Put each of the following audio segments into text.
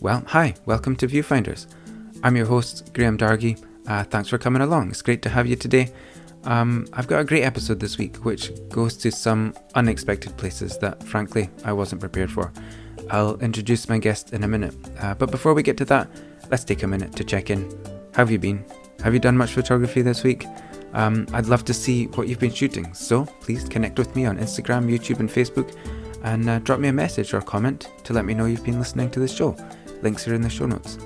Well, hi, welcome to Viewfinders. I'm your host, Graham Dargy. Thanks for coming along. It's great to have you today. I've got a great episode this week, which goes to some unexpected places that, frankly, I wasn't prepared for. I'll introduce my guest in a minute. But before we get to that, let's take a minute to check in. How have you been? Have you done much photography this week? I'd love to see what you've been shooting, so please connect with me on Instagram, YouTube and Facebook, and drop me a message or comment to let me know you've been listening to the show. Links are in the show notes.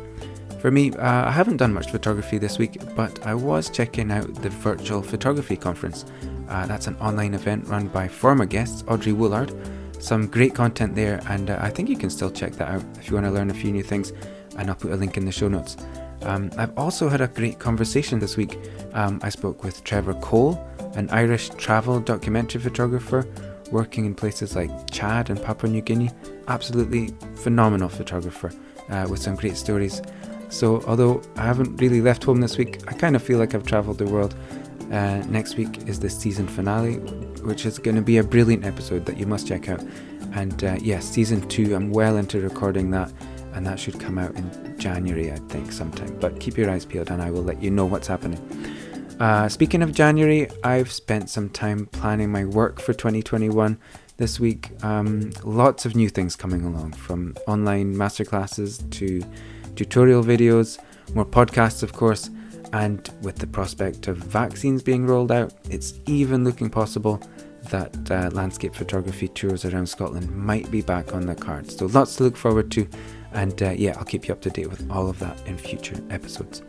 For me, I haven't done much photography this week, but I was checking out the Virtual Photography Conference. That's an online event run by former guest Audrey Woolard. Some great content there, and I think you can still check that out if you want to learn a few new things, and I'll put a link in the show notes. I've also had a great conversation this week. I spoke with Trevor Cole, an Irish travel documentary photographer working in places like Chad and Papua New Guinea. Absolutely phenomenal photographer with some great stories. So although I haven't really left home this week, I kind of feel like I've travelled the world. Next week is the season finale, which is going to be a brilliant episode that you must check out. And yes, season 2, I'm well into recording that, and that should come out in January, I think, sometime. But keep your eyes peeled and I will let you know what's happening. Speaking of January, I've spent some time planning my work for 2021 this week. Lots of new things coming along, from online masterclasses to tutorial videos, more podcasts of course, and with the prospect of vaccines being rolled out, it's even looking possible that landscape photography tours around Scotland might be back on the cards. So lots to look forward to, and I'll keep you up to date with all of that in future episodes.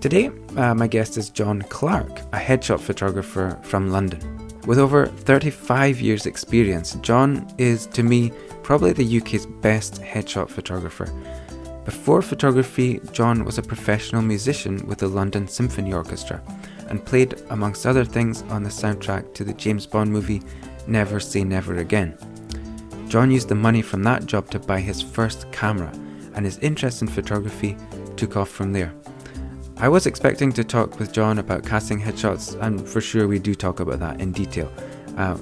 Today, my guest is John Clark, a headshot photographer from London. With over 35 years experience, John is, to me, probably the UK's best headshot photographer. Before photography, John was a professional musician with the London Symphony Orchestra and played, amongst other things, on the soundtrack to the James Bond movie Never Say Never Again. John used the money from that job to buy his first camera, and his interest in photography took off from there. I was expecting to talk with John about casting headshots, and for sure we do talk about that in detail.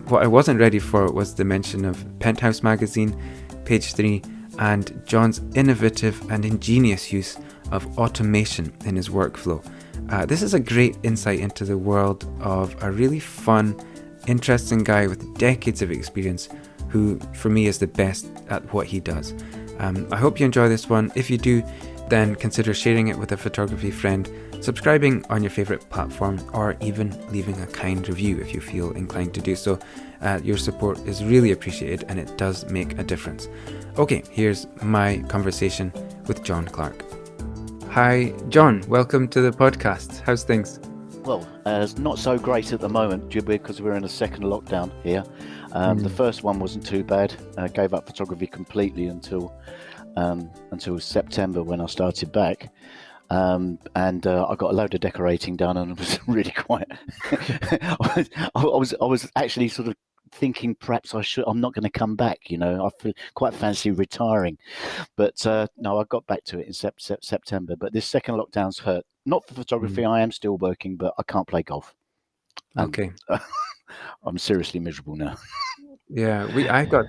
What I wasn't ready for was the mention of Penthouse magazine, page 3, and John's innovative and ingenious use of automation in his workflow. This is a great insight into the world of a really fun, interesting guy with decades of experience who, for me, is the best at what he does. I hope you enjoy this one. If you do, then consider sharing it with a photography friend, subscribing on your favourite platform, or even leaving a kind review if you feel inclined to do so. Your support is really appreciated and it does make a difference. Okay, here's my conversation with John Clark. Hi, John. Welcome to the podcast. How's things? Well, it's not so great at the moment, because we're in a second lockdown here. The first one wasn't too bad. I gave up photography completely until September when I started back. And I got a load of decorating done, and it was really quite. I was actually sort of thinking perhaps I'm not going to come back. I feel quite fancy retiring, but no, I got back to it in September. But this second lockdown's hurt. Not for photography. I am still working, but I can't play golf. Okay. I'm seriously miserable now. Yeah, I got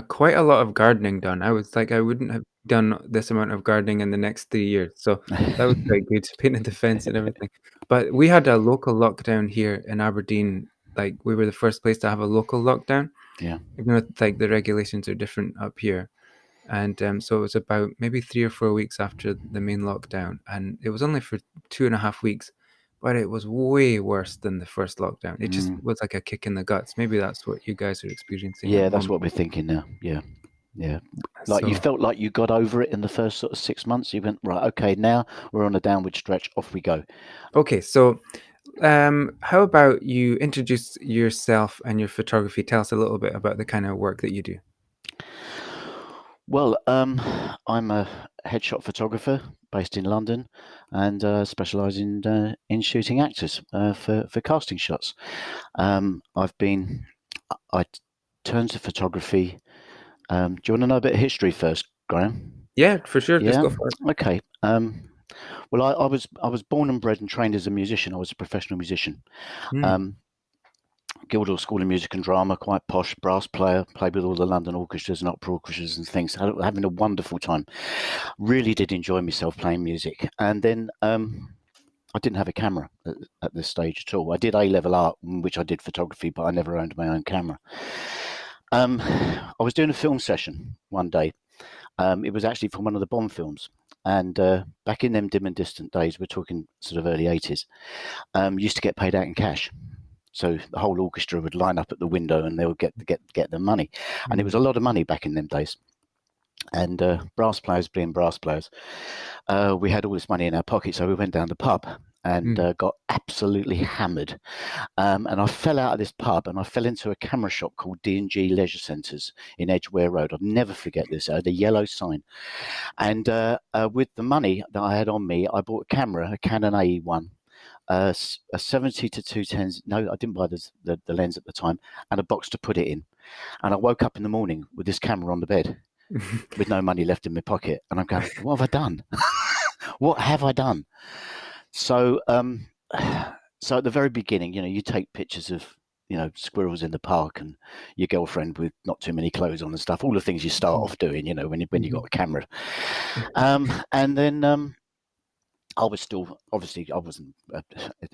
quite a lot of gardening done. I was like, I wouldn't have done this amount of gardening in the next 3 years. So that was quite good, painting the fence and everything. But we had a local lockdown here in Aberdeen. Like, we were the first place to have a local lockdown. Yeah. Like the regulations are different up here. And so it was about maybe 3 or 4 weeks after the main lockdown. And it was only for 2.5 weeks. But it was way worse than the first lockdown. It just was like a kick in the guts. Maybe that's what you guys are experiencing. Yeah, that's what we're thinking now. Yeah. Like, you felt like you got over it in the first sort of 6 months. You went, right, okay, now we're on a downward stretch. Off we go. Okay, so how about you introduce yourself and your photography? Tell us a little bit about the kind of work that you do. Well, I'm a headshot photographer based in London, and specialise in shooting actors for casting shots. I turned to photography. Do you want to know a bit of history first, Graham? Yeah, for sure. Just go for it. Okay. Well, I was born and bred and trained as a musician. I was a professional musician. Guildhall School of Music and Drama, quite posh, brass player, played with all the London orchestras and opera orchestras and things, having a wonderful time. Really did enjoy myself playing music. And then I didn't have a camera at this stage at all. I did A-level art, which I did photography, but I never owned my own camera. I was doing a film session one day. It was actually from one of the Bond films. And back in them dim and distant days, we're talking sort of early 80s, used to get paid out in cash. So the whole orchestra would line up at the window and they would get their money. And it was a lot of money back in them days. And brass players being brass players, we had all this money in our pocket. So we went down the pub and got absolutely hammered. And I fell out of this pub and I fell into a camera shop called D&G Leisure Centres in Edgware Road. I'll never forget this. I had a yellow sign. And with the money that I had on me, I bought a camera, a Canon AE1. A 70 to 210s. No, I didn't buy the lens at the time, and a box to put it in. And I woke up in the morning with this camera on the bed with no money left in my pocket. And I'm going, what have I done? What have I done? So, so at the very beginning, you take pictures of, squirrels in the park and your girlfriend with not too many clothes on and stuff, all the things you start off doing, when you got a camera. And then, I was still, obviously, I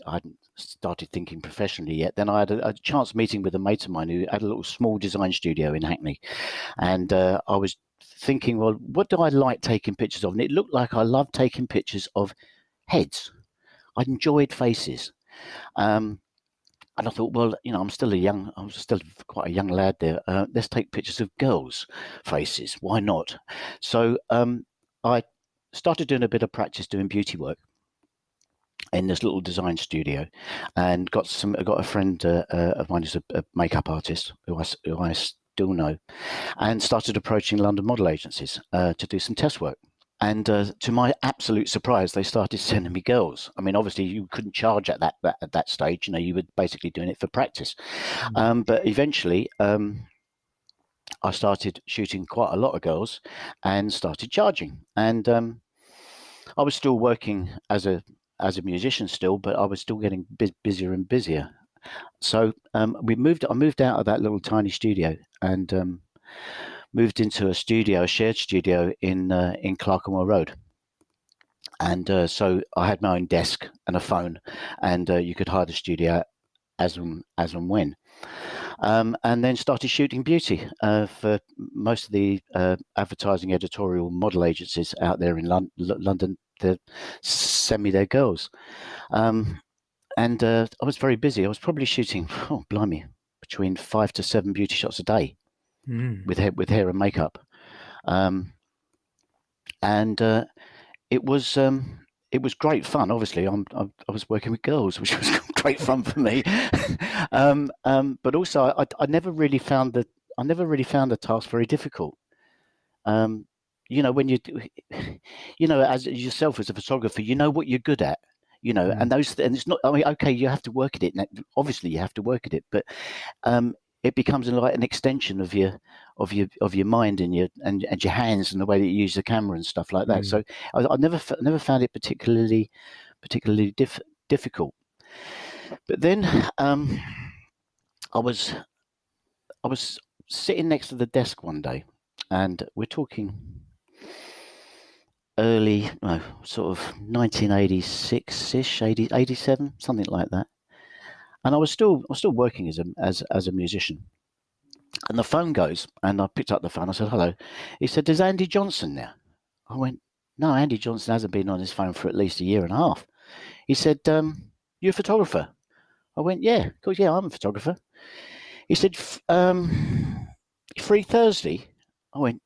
hadn't started thinking professionally yet. Then I had a chance meeting with a mate of mine who had a little small design studio in Hackney. And I was thinking, well, what do I like taking pictures of? And it looked like I loved taking pictures of heads. I enjoyed faces. And I thought, well, I was still quite a young lad there. Let's take pictures of girls' faces. Why not? So I started doing a bit of practice doing beauty work in this little design studio, and got a friend of mine who's a makeup artist who I still know, and started approaching London model agencies to do some test work. And to my absolute surprise, they started sending me girls. I mean, obviously, you couldn't charge at that stage. You were basically doing it for practice. But eventually, I started shooting quite a lot of girls and started charging. And I was still working as a musician still, but I was still getting busier and busier. So I moved out of that little tiny studio and moved into a shared studio in Clerkenwell Road. And so I had my own desk and a phone, and you could hire the studio as and when. And then started shooting beauty for most of the advertising, editorial, model agencies out there in London to send me their girls. And I was very busy. I was probably shooting, between 5 to 7 beauty shots a day with hair and makeup. And it was great fun. Obviously, I was working with girls, which was great fun for me. But also, I never really found the task very difficult. When you as yourself as a photographer, you know what you're good at. And it's not. I mean, okay, you have to work at it. Obviously, you have to work at it, but it becomes like an extension of your mind and your hands and the way that you use the camera and stuff like that. So I never found it particularly difficult. But then I was sitting next to the desk one day, and we're talking early, sort of 1986-ish, 87, something like that. And I was still working as a musician. And the phone goes, and I picked up the phone. I said, hello. He said, is Andy Johnson there? I went, no, Andy Johnson hasn't been on his phone for at least a year and a half. He said, you're a photographer? I went, yeah, of course, yeah, I'm a photographer. He said, free Thursday? I went,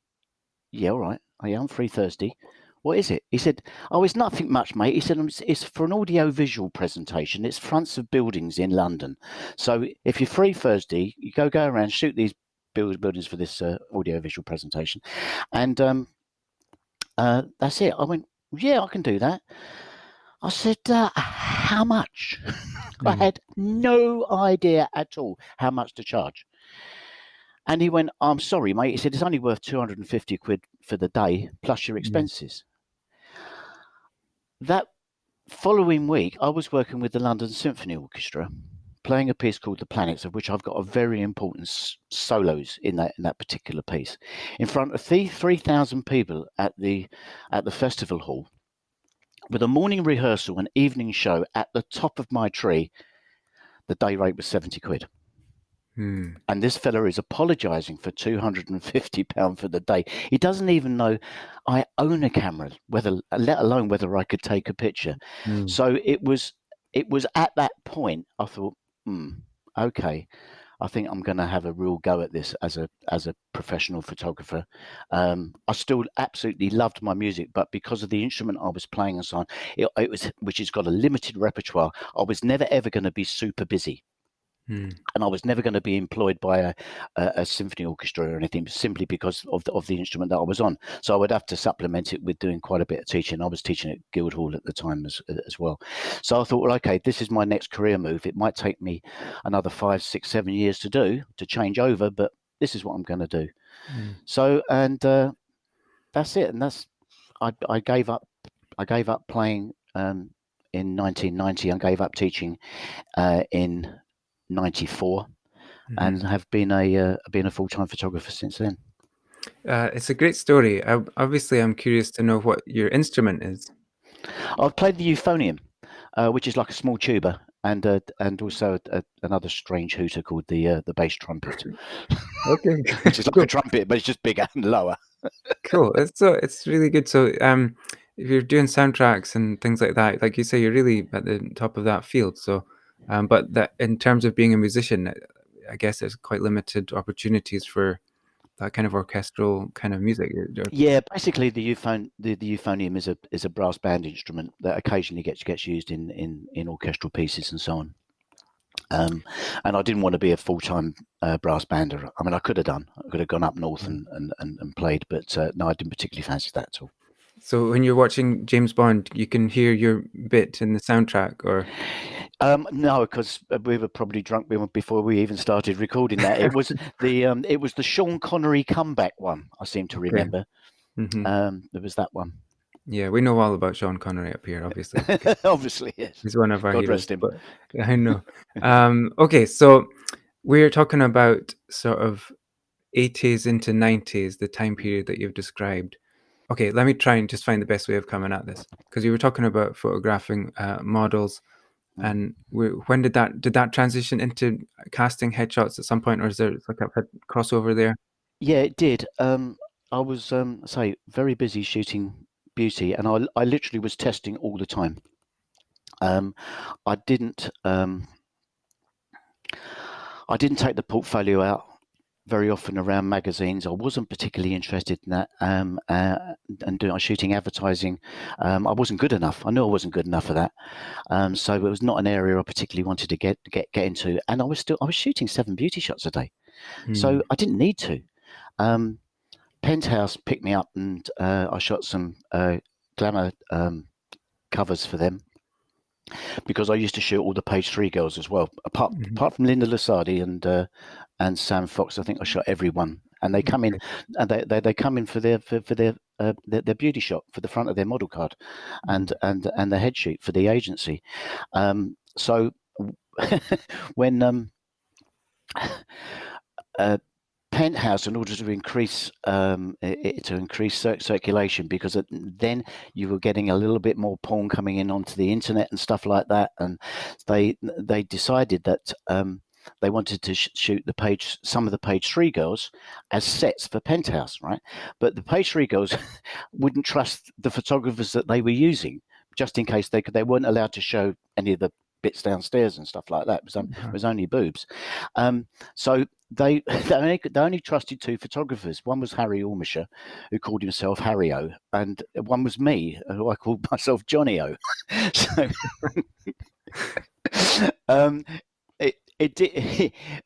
yeah, all right. Oh, yeah, I'm free Thursday. What is it? He said, oh, it's nothing much, mate. He said, it's for an audio-visual presentation. It's fronts of buildings in London. So if you're free Thursday, you go around, shoot these buildings for this audio-visual presentation. And that's it. I went, yeah, I can do that. I said, how much? I had no idea at all how much to charge. And he went, I'm sorry, mate. He said, it's only worth 250 quid for the day, plus your expenses. That following week, I was working with the London Symphony Orchestra playing a piece called The Planets, of which I've got a very important solos in that particular piece, in front of 3,000 people at the festival hall, with a morning rehearsal and evening show at the top of my tree. The day rate was 70 quid. And this fella is apologising for £250 for the day. He doesn't even know I own a camera, let alone whether I could take a picture. So it was at that point I thought, okay, I think I'm going to have a real go at this as a professional photographer. I still absolutely loved my music, but because of the instrument I was playing and so on, it was, which has got a limited repertoire, I was never ever going to be super busy. And I was never going to be employed by a symphony orchestra or anything, simply because of the instrument that I was on. So I would have to supplement it with doing quite a bit of teaching. I was teaching at Guildhall at the time as well. So I thought, well, okay, this is my next career move. It might take me another 5, 6, 7 years to change over, but this is what I'm going to do. So, and that's it. And I gave up playing in 1990 and gave up teaching in 94, and have been a full-time photographer since then. It's a great story. Obviously, I'm curious to know what your instrument is. I've played the euphonium, which is like a small tuba, and also another strange hooter called the bass trumpet. Okay, which is like a trumpet, but it's just bigger and lower. Cool. It's really good. So, if you're doing soundtracks and things like that, like you say, you're really at the top of that field. So, but that in terms of being a musician, I guess there's quite limited opportunities for that kind of orchestral kind of music. Yeah, basically the euphonium is a brass band instrument that occasionally gets used in orchestral pieces and so on. And I didn't want to be a full-time brass bander. I mean, I could have done. I could have gone up north and played, but no, I didn't particularly fancy that at all. So when you're watching James Bond, you can hear your bit in the soundtrack, or no, because we were probably drunk before we even started recording that. It was the Sean Connery comeback one. I seem to remember. There was that one. Yeah, we know all about Sean Connery up here, obviously. Obviously, yes. He's one of our God heroes. rest him. But, I know. Okay, so we're talking about sort of 80s into 90s, the time period that you've described. Okay, let me try and just find the best way of coming at this, because you were talking about photographing models, and when did that transition into casting headshots at some point, or is there like a crossover there? Yeah, it did. I was very busy shooting beauty, and I literally was testing all the time. I didn't take the portfolio out very often around magazines. I wasn't particularly interested in that, and shooting advertising. I wasn't good enough. I knew I wasn't good enough for that. So it was not an area I particularly wanted to get into. And I was shooting 7 beauty shots a day, so I didn't need to. Penthouse picked me up, and I shot some glamour covers for them, because I used to shoot all the page 3 girls as well. Apart from Linda Lusardi and Sam Fox, I think I shot everyone. And they come in, and they come in for their beauty shot for the front of their model card, and the head shoot for the agency. So when Penthouse, in order to increase circulation, because then you were getting a little bit more porn coming in onto the internet and stuff like that, and they decided that they wanted to shoot some of the page 3 girls as sets for Penthouse, right? But the page 3 girls wouldn't trust the photographers that they were using, just in case they weren't allowed to show any of the bits downstairs and stuff like that. It was only boobs. So they only trusted 2 photographers. One was Harry Ormisher, who called himself Harry O, and one was me, who I called myself Johnny O. So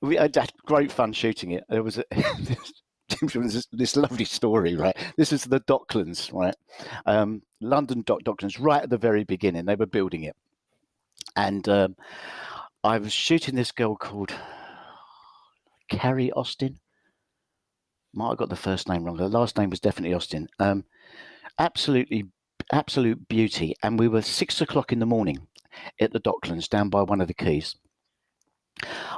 we had great fun shooting it. There was this lovely story, right? This is the Docklands, right? London Docklands, right at the very beginning. They were building it. And I was shooting this girl called Carrie Austin. Might have got the first name wrong. The last name was definitely Austin. Absolute beauty. And we were 6 o'clock in the morning at the Docklands, down by one of the quays.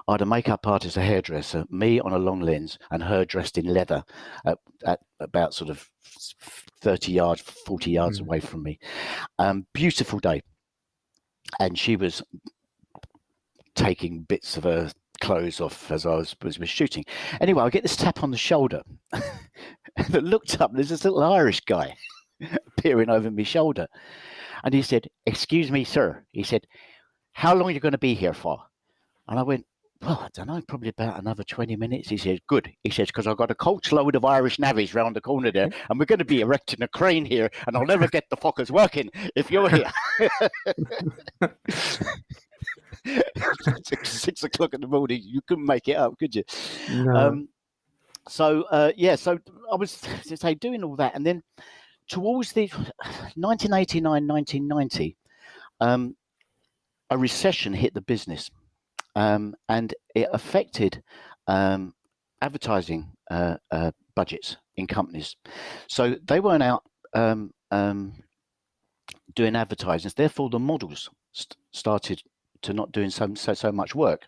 I had a makeup artist, a hairdresser, me on a long lens, and her dressed in leather at about sort of 30 yards, 40 yards away from me. Beautiful day. And she was taking bits of her clothes off as I was shooting. Anyway, I get this tap on the shoulder. And I looked up, and there's this little Irish guy peering over my shoulder. And he said, "Excuse me, sir." He said, "How long are you going to be here for?" And I went, "Well, I don't know, probably about another 20 minutes. He says, "Good." He says, "Because I've got a coach load of Irish navvies round the corner there, and we're going to be erecting a crane here, and I'll never get the fuckers working if you're here." 6 o'clock in the morning, you couldn't make it up, could you? No. So I was say doing all that, and then towards the 1989, 1990, a recession hit the business, and it affected advertising budgets in companies. So they weren't out doing advertisements. Therefore, the models started to not doing so much work.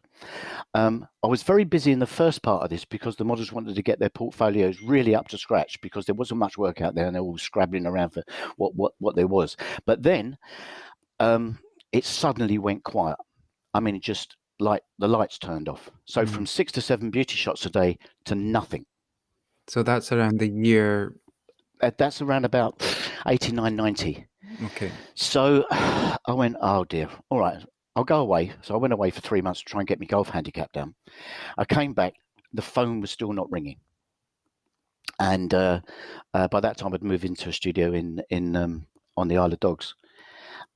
I was very busy in the first part of this because the models wanted to get their portfolios really up to scratch because there wasn't much work out there and they were all scrabbling around for what there was. But then it suddenly went quiet. I mean, it just like the lights turned off. So from 6 to 7 beauty shots a day to nothing. So that's around the year. That's around about 89, 90. Okay. So I went, oh dear, all right, I'll go away. So I went away for 3 months to try and get my golf handicap down. I came back, the phone was still not ringing. And by that time I'd moved into a studio in on the Isle of Dogs.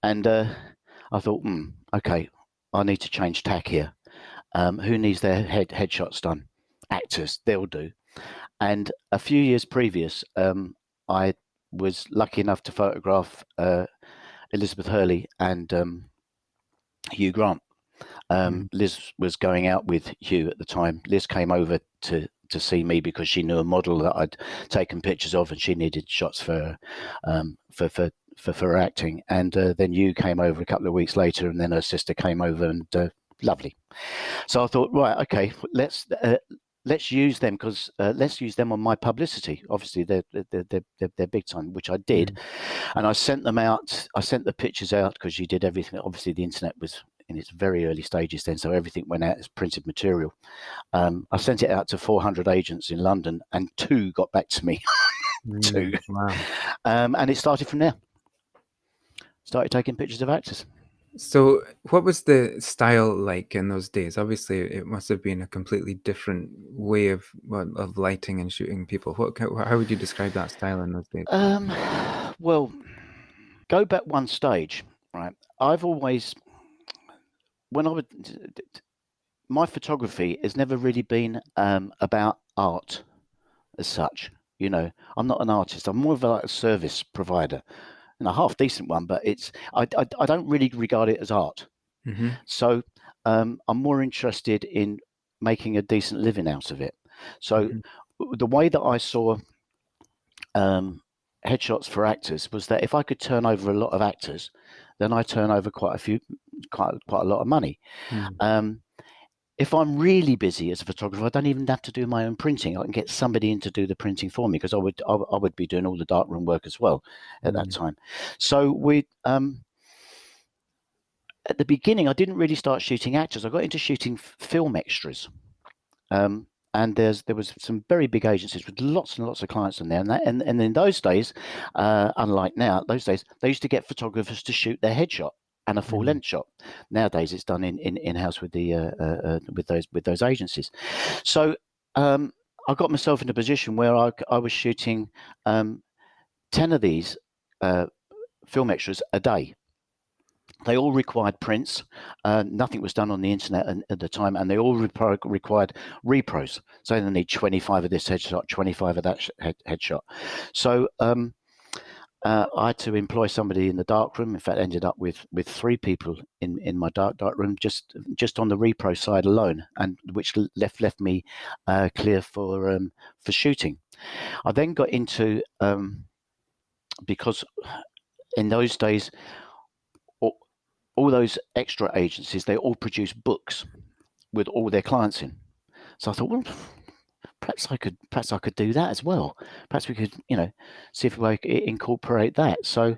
And I thought, okay, I need to change tack here. Who needs their headshots done? Actors, they'll do. And a few years previous, I was lucky enough to photograph Elizabeth Hurley and Hugh Grant. Liz was going out with Hugh at the time. Liz came over to see me because she knew a model that I'd taken pictures of, and she needed shots for acting. And then Hugh came over a couple of weeks later, and then her sister came over, and lovely. So I thought, right, okay, let's use them because let's use them on my publicity. Obviously, they're big time, which I did, and I sent them out. I sent the pictures out because she did everything. Obviously, the internet was in its very early stages then, so everything went out as printed material. I sent it out to 400 agents in London, and 2 got back to me. 2. Wow. And it started from there. Started taking pictures of actors. So what was the style like in those days? Obviously, it must have been a completely different way of lighting and shooting people. How would you describe that style in those days? Well, go back one stage, right? I've always, my photography has never really been about art as such. You know, I'm not an artist. I'm more of a service provider. And a half decent one, but I don't really regard it as art. So I'm more interested in making a decent living out of it. So the way that I saw headshots for actors was that if I could turn over a lot of actors, then I turn over quite a lot of money. If I'm really busy as a photographer, I don't even have to do my own printing. I can get somebody in to do the printing for me because I would be doing all the darkroom work as well at that time. So we at the beginning, I didn't really start shooting actors. I got into shooting film extras, and there was some very big agencies with lots and lots of clients in there. And in those days, unlike now, those days they used to get photographers to shoot their headshot and a full length shot. Nowadays, it's done in house with those agencies. So I got myself in a position where I was shooting 10 of these film extras a day. They all required prints. Nothing was done on the internet at the time, and they all required repros. So they need 25 of this headshot, 25 of that headshot. So I had to employ somebody in the darkroom. In fact, ended up with 3 people in my dark room just on the repro side alone, and which left me clear for shooting. I then got into because in those days all those extra agencies, they all produced books with all their clients in. So I thought, well, perhaps I could do that as well. Perhaps we could, see if we could incorporate that. So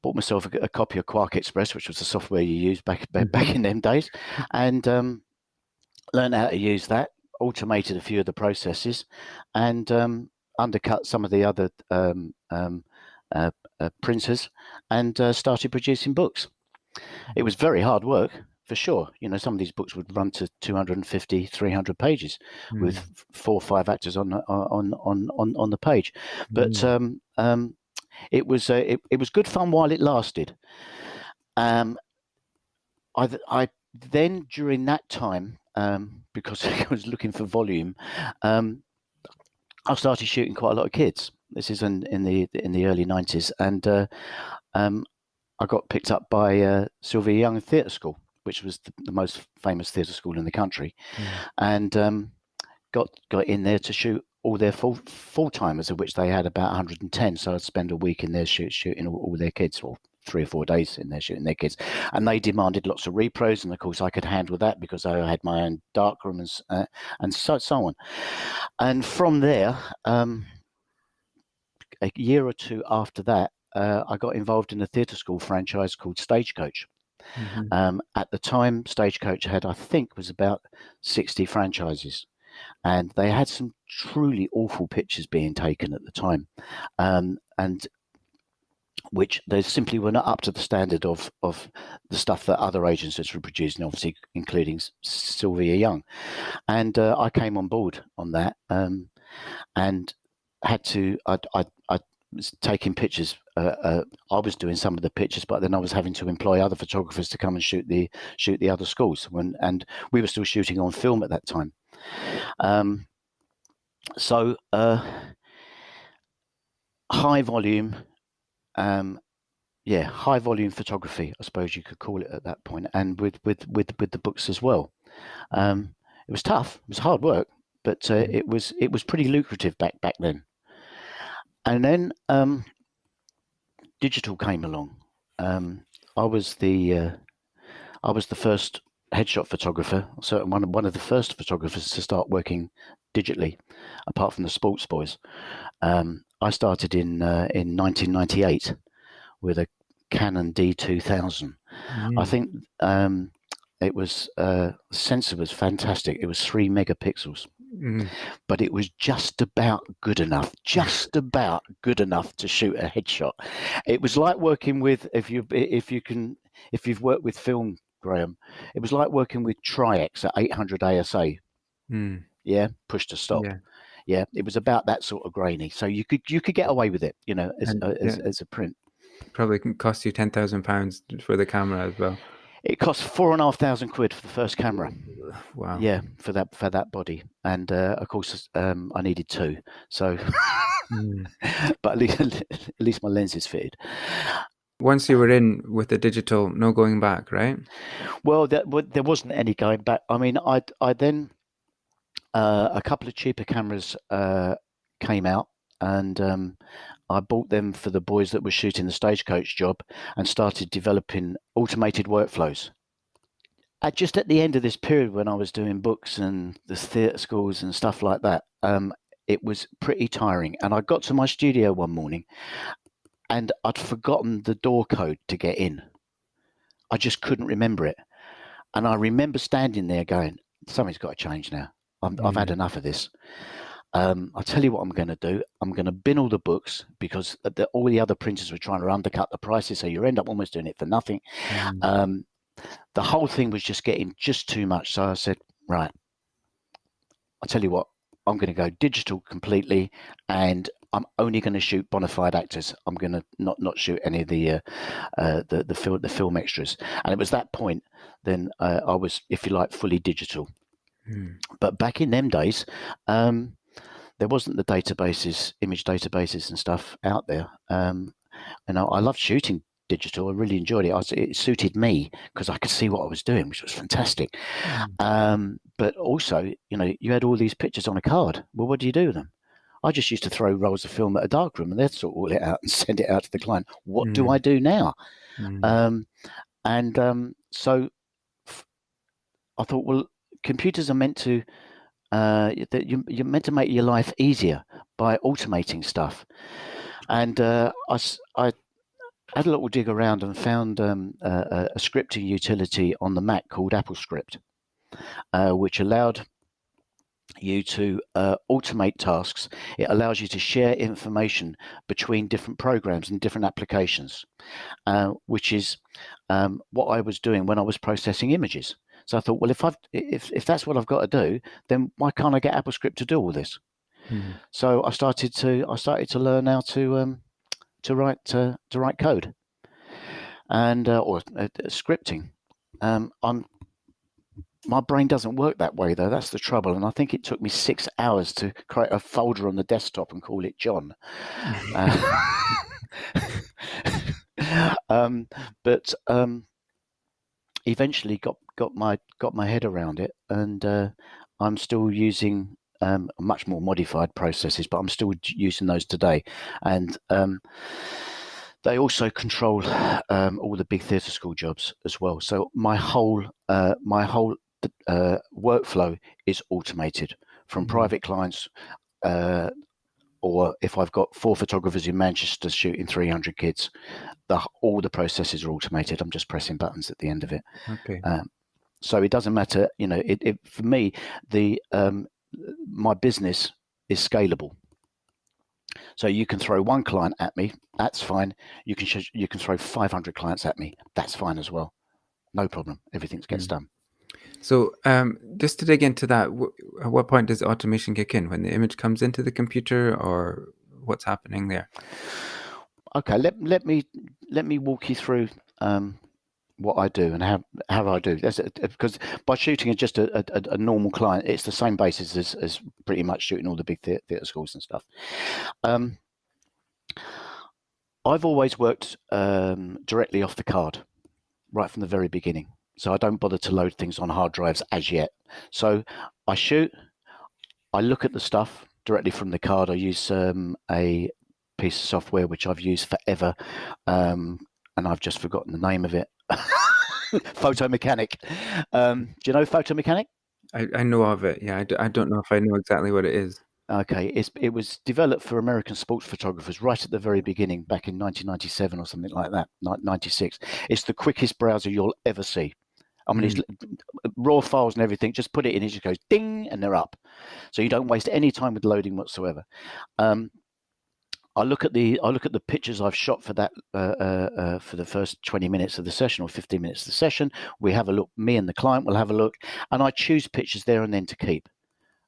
bought myself a copy of Quark Express, which was the software you used back in them days, and learned how to use that, automated a few of the processes, and undercut some of the other printers, and started producing books. It was very hard work, for sure. Some of these books would run to 250, 300 pages with 4 or 5 actors on the page. But it was good fun while it lasted. I then, during that time, because I was looking for volume, I started shooting quite a lot of kids. This is in the early 90s, and I got picked up by Sylvia Young Theatre School, which was the most famous theatre school in the country, and got in there to shoot all their full timers, of which they had about 110. So I'd spend a week in there shooting all their kids, or 3 or 4 days in there shooting their kids, and they demanded lots of repros, and of course I could handle that because I had my own darkroom and so on. And from there, a year or two after that, I got involved in a theatre school franchise called Stagecoach. At the time, Stagecoach had, I think, was about 60 franchises, and they had some truly awful pictures being taken at the time, and which they simply were not up to the standard of the stuff that other agencies were producing, obviously including Sylvia Young. And I came on board on that, and had to. I was taking pictures. I was doing some of the pictures, but then I was having to employ other photographers to come and shoot the other schools. And we were still shooting on film at that time. So high volume. High volume photography, I suppose you could call it at that point, and with the books as well. It was tough. It was hard work, but it was pretty lucrative back then. And then digital came along. I was the first headshot photographer, so one of the first photographers to start working digitally, apart from the sports boys. I started in 1998 with a Canon D2000. I think it was sensor was fantastic. It was 3 megapixels, but it was just about good enough to shoot a headshot. It was like working with, if you've worked with film, Graham, it was like working with Tri-X at 800 ASA. Yeah, push to stop. Yeah, it was about that sort of grainy. So you could get away with it, as a print. Probably can cost you £10,000 for the camera as well. It cost £4,500 for the first camera. Wow. Yeah, for that body, and of course I needed 2. So, but at least my lenses fitted. Once you were in with the digital, no going back, right? Well, there wasn't any going back. I mean, I then a couple of cheaper cameras came out, and I bought them for the boys that were shooting the Stagecoach job, and started developing automated workflows. Just at the end of this period, when I was doing books and the theatre schools and stuff like that, it was pretty tiring. And I got to my studio one morning, and I'd forgotten the door code to get in. I just couldn't remember it. And I remember standing there going, something's got to change now. I've had enough of this. I'll tell you what I'm going to do. I'm going to bin all the books, because all the other printers were trying to undercut the prices, so you end up almost doing it for nothing. The whole thing was just getting just too much. So I said, right, I'll tell you what, I'm going to go digital completely, and I'm only going to shoot bona fide actors. I'm going to not shoot any of the film extras. And it was that point then I was, if you like, fully digital. But back in them days, there wasn't the databases, image databases and stuff out there. And I loved shooting digital. I really enjoyed it. It suited me because I could see what I was doing, which was fantastic. But also, you had all these pictures on a card. Well, what do you do with them? I just used to throw rolls of film at a darkroom, and they'd sort all it out and send it out to the client. What do I do now? So I thought, well, computers are meant to you're meant to make your life easier by automating stuff. And I had a little dig around and found a scripting utility on the Mac called AppleScript, which allowed you to automate tasks. It allows you to share information between different programs and different applications, which is what I was doing when I was processing images. So I thought, well, if that's what I've got to do, then why can't I get AppleScript to do all this? Mm-hmm. So I started to learn how to write code and or scripting. My brain doesn't work that way, though. That's the trouble. And I think it took me 6 hours to create a folder on the desktop and call it John. But eventually got my head around it, and I'm still using much more modified processes, but I'm still using those today. And they also control all the big theatre school jobs as well. So my whole workflow is automated from private clients, or if I've got 4 photographers in Manchester shooting 300 kids, all the processes are automated. I'm just pressing buttons at the end of it. Okay. So it doesn't matter, for me, my business is scalable. So you can throw 1 client at me, that's fine. You can throw 500 clients at me, that's fine as well. No problem. Everything gets done. So just to dig into that, at what point does automation kick in? When the image comes into the computer, or what's happening there? Okay, let me walk you through what I do and how I do. Because by shooting just a normal client, it's the same basis as pretty much shooting all the big theatre schools and stuff. I've always worked directly off the card, right from the very beginning. So I don't bother to load things on hard drives as yet. So I shoot, I look at the stuff directly from the card. I use a piece of software which I've used forever, and I've just forgotten the name of it. Photo Mechanic. Do you know Photo Mechanic? I know of it. Yeah, I don't know if I know exactly what it is. Okay, it was developed for American sports photographers right at the very beginning, back in 1997 or something like that, 96. It's the quickest browser you'll ever see. I mean, it's raw files and everything. Just put it in, it just goes ding, and they're up. So you don't waste any time with loading whatsoever. I look at the pictures I've shot for that for the first 20 minutes of the session or 15 minutes of the session. We have a look. Me and the client will have a look, and I choose pictures there and then to keep,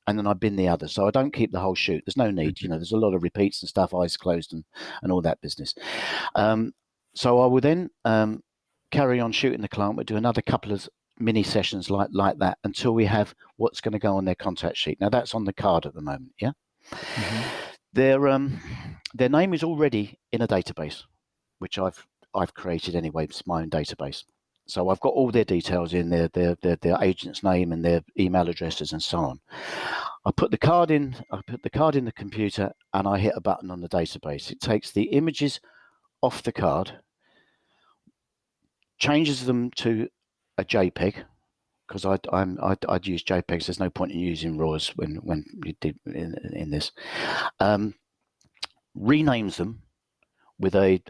and then I bin the others. So I don't keep the whole shoot. There's no need. There's a lot of repeats and stuff, eyes closed and all that business. So I will then carry on shooting the client. We'll do another couple of mini sessions like that until we have what's going to go on their contact sheet. Now that's on the card at the moment. Yeah. Their name is already in a database, which I've created anyway. It's my own database. So I've got all their details in their agent's name and their email addresses and so on. I put the card in the computer, and I hit a button on the database. It takes the images off the card, changes them to a JPEG, because I'd use JPEGs. There's no point in using RAWs when you did in this. Renames them with a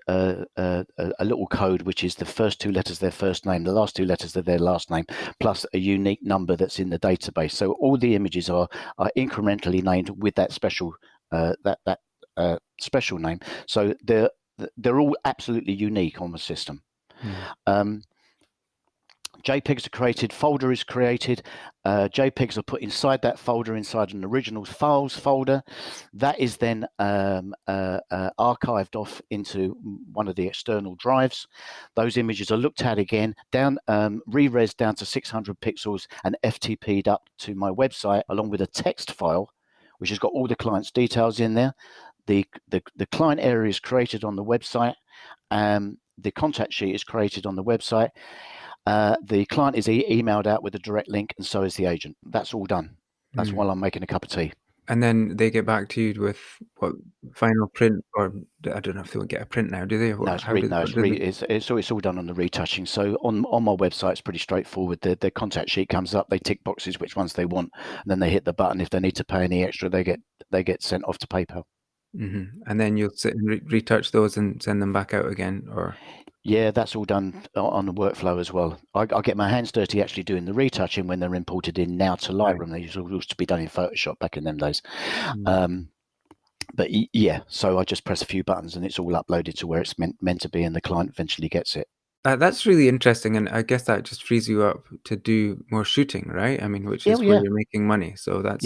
little code, which is the first 2 letters of their first name, the last 2 letters of their last name, plus a unique number that's in the database. So all the images are incrementally named with that special special name. So they're all absolutely unique on the system. JPEGs are created, folder is created, JPEGs are put inside that folder, inside an original files folder. That is then archived off into one of the external drives. Those images are looked at again, re-res down to 600 pixels and FTP'd up to my website, along with a text file, which has got all the client's details in there. The client area is created on the website. The contact sheet is created on the website. The client is emailed out with a direct link, and so is the agent. That's all done. That's while I'm making a cup of tea. And then they get back to you with what final print, or I don't know if they'll get a print now, do they? No, it's all done on the retouching. So on my website, it's pretty straightforward. The contact sheet comes up. They tick boxes which ones they want, and then they hit the button. If they need to pay any extra, they get sent off to PayPal. And then you'll sit and retouch those and send them back out again, or Yeah, that's all done on the workflow as well. I get my hands dirty actually doing the retouching when they're imported in now to Lightroom. They used to be done in Photoshop back in them days. But yeah, so I just press a few buttons and it's all uploaded to where it's meant to be, and the client eventually gets it. That's really interesting, and I guess that just frees you up to do more shooting, right? I mean, which is where you're making money. So that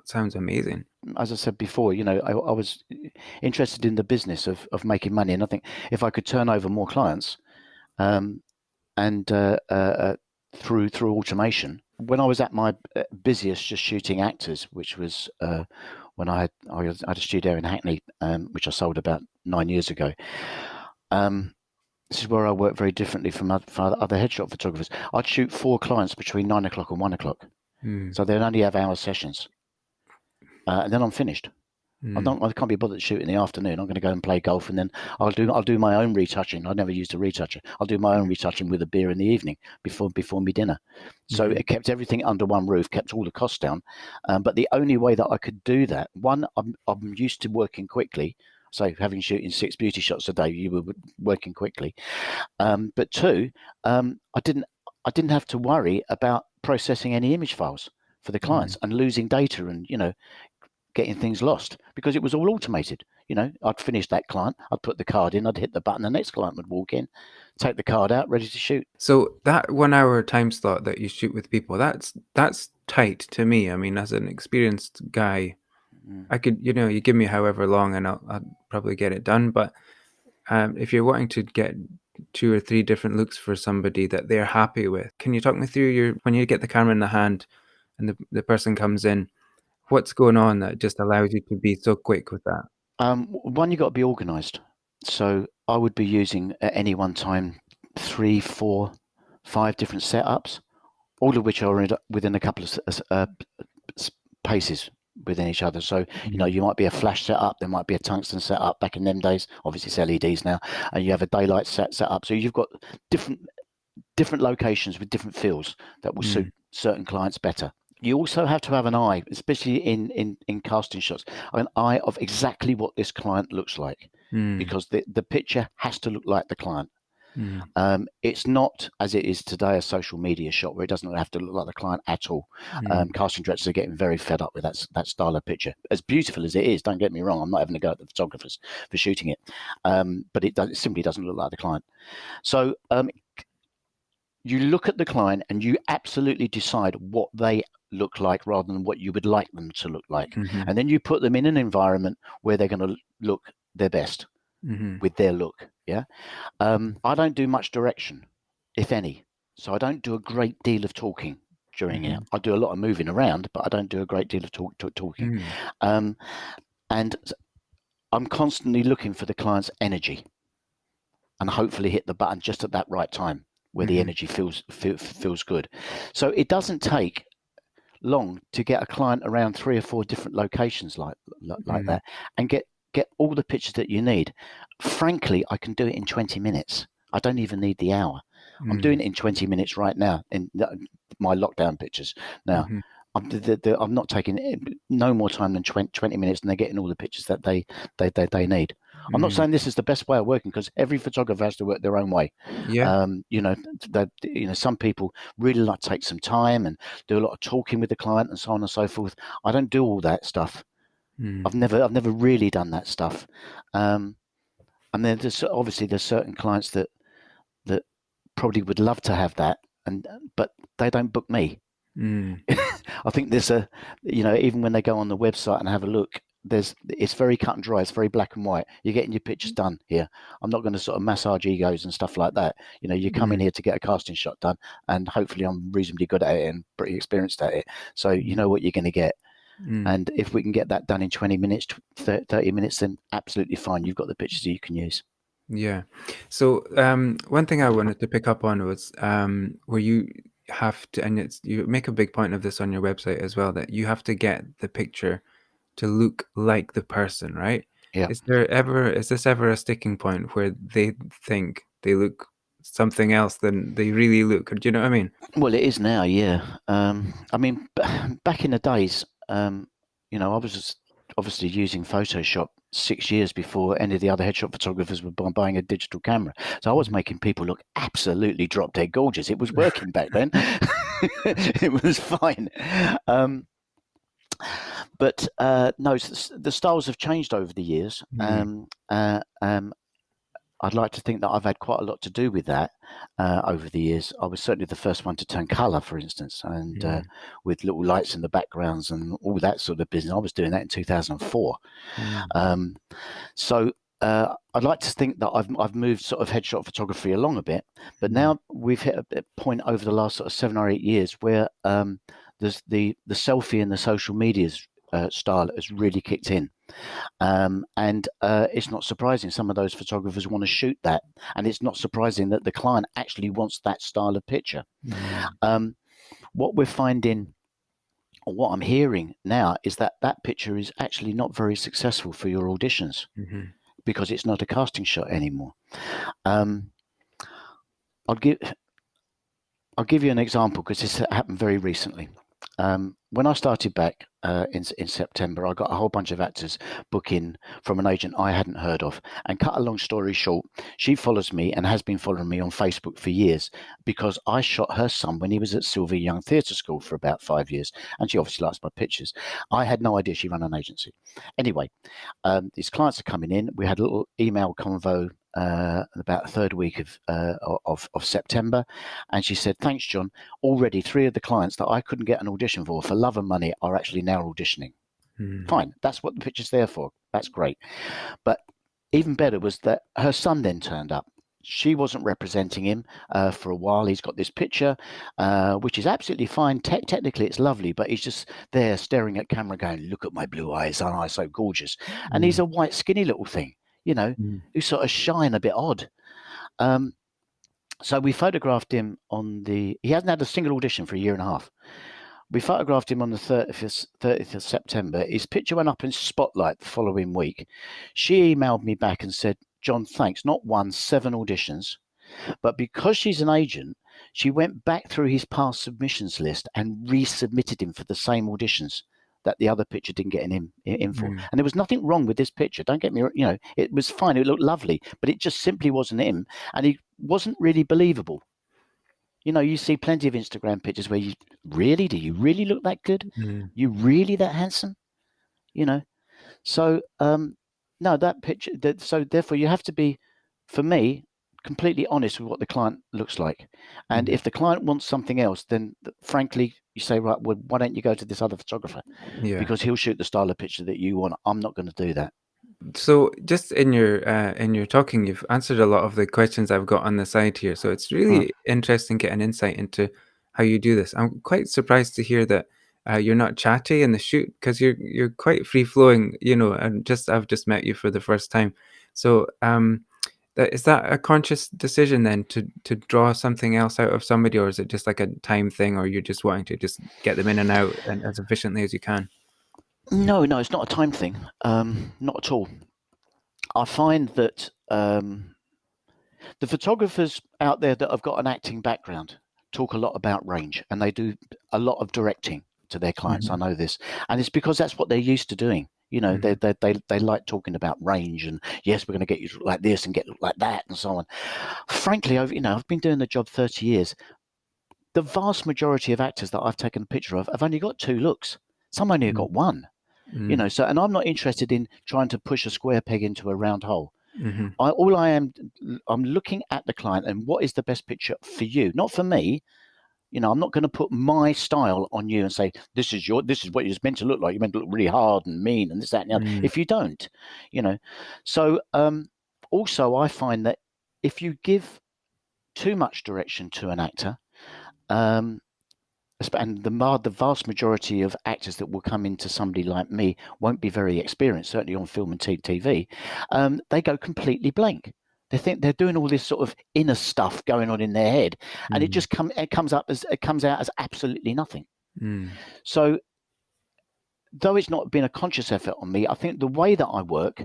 sounds amazing. As I said before, I was interested in the business of making money, and I think if I could turn over more clients, and through automation. When I was at my busiest, just shooting actors, which was when I had a studio in Hackney, which I sold about 9 years ago. This is where I work very differently from other headshot photographers. I'd shoot 4 clients between 9 o'clock and 1 o'clock. So they'd only have hour sessions. And then I'm finished. I can't be bothered to shoot in the afternoon. I'm going to go and play golf, and then I'll do my own retouching. I never used a retoucher. I'll do my own retouching with a beer in the evening before my dinner. So it kept everything under one roof, kept all the costs down. But the only way that I could do that, one, I'm used to working quickly. So having shooting 6 beauty shots a day, you were working quickly. But 2, I didn't have to worry about processing any image files for the clients and losing data and getting things lost, because it was all automated. I'd finish that client, I'd put the card in, I'd hit the button, the next client would walk in, take the card out, ready to shoot. So that 1 hour time slot that you shoot with people, that's tight to me. I mean, as an experienced guy, I could, you give me however long and I'll probably get it done. But if you're wanting to get 2 or 3 different looks for somebody that they're happy with, can you talk me through when you get the camera in the hand and the person comes in, what's going on that just allows you to be so quick with that? One, you got to be organized. So I would be using at any one time 3, 4, 5 different setups, all of which are within a couple of paces within each other. So you might be a flash setup, there might be a tungsten setup. Back in them days, obviously it's LEDs now, and you have a daylight set up. So you've got different locations with different feels that will suit certain clients better. You also have to have an eye, especially in casting shots, an eye of exactly what this client looks like, because the picture has to look like the client. It's not, as it is today, a social media shot where it doesn't have to look like the client at all. Casting directors are getting very fed up with that style of picture. As beautiful as it is, don't get me wrong, I'm not having a go at the photographers for shooting it, but it simply doesn't look like the client. So you look at the client and you absolutely decide what they look like rather than what you would like them to look like. And then you put them in an environment where they're going to look their best with their look. I don't do much direction, if any. So I don't do a great deal of talking during it. I do a lot of moving around, but I don't do a great deal of talking. And I'm constantly looking for the client's energy and hopefully hit the button just at that right time where the energy feels good. So it doesn't take long to get a client around 3 or 4 different locations like that and get all the pictures that you need. Frankly, I can do it in 20 minutes. I don't even need the hour. I'm doing it in 20 minutes right now in my lockdown pictures. Now, I'm not taking no more time than 20 minutes, and they're getting all the pictures that they need. I'm not saying this is the best way of working, because every photographer has to work their own way. Some people really like to take some time and do a lot of talking with the client and so on and so forth. I don't do all that stuff. I've never really done that stuff. And then there's certain clients that probably would love to have that, but they don't book me. I think there's even when they go on the website and have a look, it's very cut and dry. It's very black and white. You're getting your pictures done here. I'm not going to sort of massage egos and stuff like that. You come in here to get a casting shot done, and hopefully I'm reasonably good at it and pretty experienced at it. So you know what you're going to get. And if we can get that done in 20 minutes, 30 minutes, then absolutely fine. You've got the pictures that you can use. Yeah. So one thing I wanted to pick up on was where you have to, and you make a big point of this on your website as well, that you have to get the picture to look like the person, right? Yeah. Is this ever a sticking point where they think they look something else than they really look? Do you know what I mean? Well, it is now, yeah. I mean, back in the days, I was just obviously using Photoshop 6 years before any of the other headshot photographers were buying a digital camera. So I was making people look absolutely drop dead gorgeous. It was working back then. It was fine. But no, the styles have changed over the years. I'd like to think that I've had quite a lot to do with that over the years. I was certainly the first one to turn colour, for instance, and with little lights in the backgrounds and all that sort of business. I was doing that in 2004. So I'd like to think that I've moved sort of headshot photography along a bit, but now we've hit a point over the last sort of 7 or 8 years where there's the selfie and the social media's style has really kicked in. And it's not surprising some of those photographers want to shoot that, and it's not surprising that the client actually wants that style of picture. What we're finding, or what I'm hearing now, is that picture is actually not very successful for your auditions because it's not a casting shot anymore. I'll give you an example because this happened very recently. When I started back in September, I got a whole bunch of actors booking from an agent I hadn't heard of. And cut a long story short, she follows me and has been following me on Facebook for years because I shot her son when he was at Sylvia Young Theatre School for about 5 years. And she obviously likes my pictures. I had no idea she ran an agency. Anyway, these clients are coming in. We had a little email convo about the third week of September, and she said, "Thanks, John. Already 3 of the clients that I couldn't get an audition for love and money are actually now auditioning." Fine, that's what the picture's there for. That's great. But even better was that her son then turned up. She wasn't representing him for a while. He's got this picture, which is absolutely fine. Technically, it's lovely, but he's just there staring at camera going, "Look at my blue eyes, aren't I so gorgeous?" And he's a white, skinny little thing, who's sort of shy and a bit odd. So we photographed him he hasn't had a single audition for a year and a half. We photographed him on the 30th of September. His picture went up in Spotlight the following week. She emailed me back and said, "John, thanks. Not 1, 7 auditions." But because she's an agent, she went back through his past submissions list and resubmitted him for the same auditions that the other picture didn't get in for. And there was nothing wrong with this picture. Don't get me wrong, it was fine. It looked lovely, but it just simply wasn't him. And he wasn't really believable. You see plenty of Instagram pictures where do you really look that good? You really that handsome? So, no, that picture, so therefore you have to be, for me, completely honest with what the client looks like. And if the client wants something else, then frankly, you say, right, well, why don't you go to this other photographer? Because he'll shoot the style of picture that you want. I'm not going to do that. So just in your talking, you've answered a lot of the questions I've got on the side here. So it's really interesting getting insight into how you do this. I'm quite surprised to hear that you're not chatty in the shoot because you're quite free flowing, and I've just met you for the first time. So is that a conscious decision then to draw something else out of somebody, or is it just like a time thing, or you're just wanting to just get them in and out and as efficiently as you can? No, it's not a time thing. Not at all. I find that the photographers out there that have got an acting background talk a lot about range, and they do a lot of directing to their clients. I know this, and it's because that's what they're used to doing. They like talking about range, and yes, we're going to get you to look like this and get look like that, and so on. Frankly, I've been doing the job 30 years. The vast majority of actors that I've taken a picture of have only got 2 looks. Some only have got 1. So, and I'm not interested in trying to push a square peg into a round hole. I'm looking at the client and what is the best picture for you, not for me. I'm not going to put my style on you and say, this is what you're meant to look like. You're meant to look really hard and mean and this, that, and the other. If you don't, So, also I find that if you give too much direction to an actor, and the vast majority of actors that will come into somebody like me won't be very experienced, certainly on film and TV, they go completely blank. They think they're doing all this sort of inner stuff going on in their head, and it just comes out as absolutely nothing. So, though it's not been a conscious effort on me, I think the way that I work,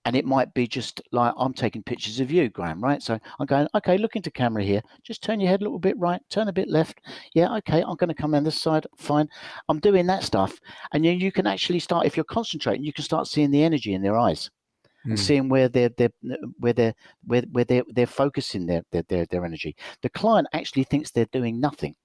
and it might be just like I'm taking pictures of you, Graham, right? So I'm going, okay, look into camera here. Just turn your head a little bit right, turn a bit left. Yeah, okay, I'm going to come on this side. Fine. I'm doing that stuff. And then you can actually start, if you're concentrating, you can start seeing the energy in their eyes and seeing where they're focusing their energy. The client actually thinks they're doing nothing.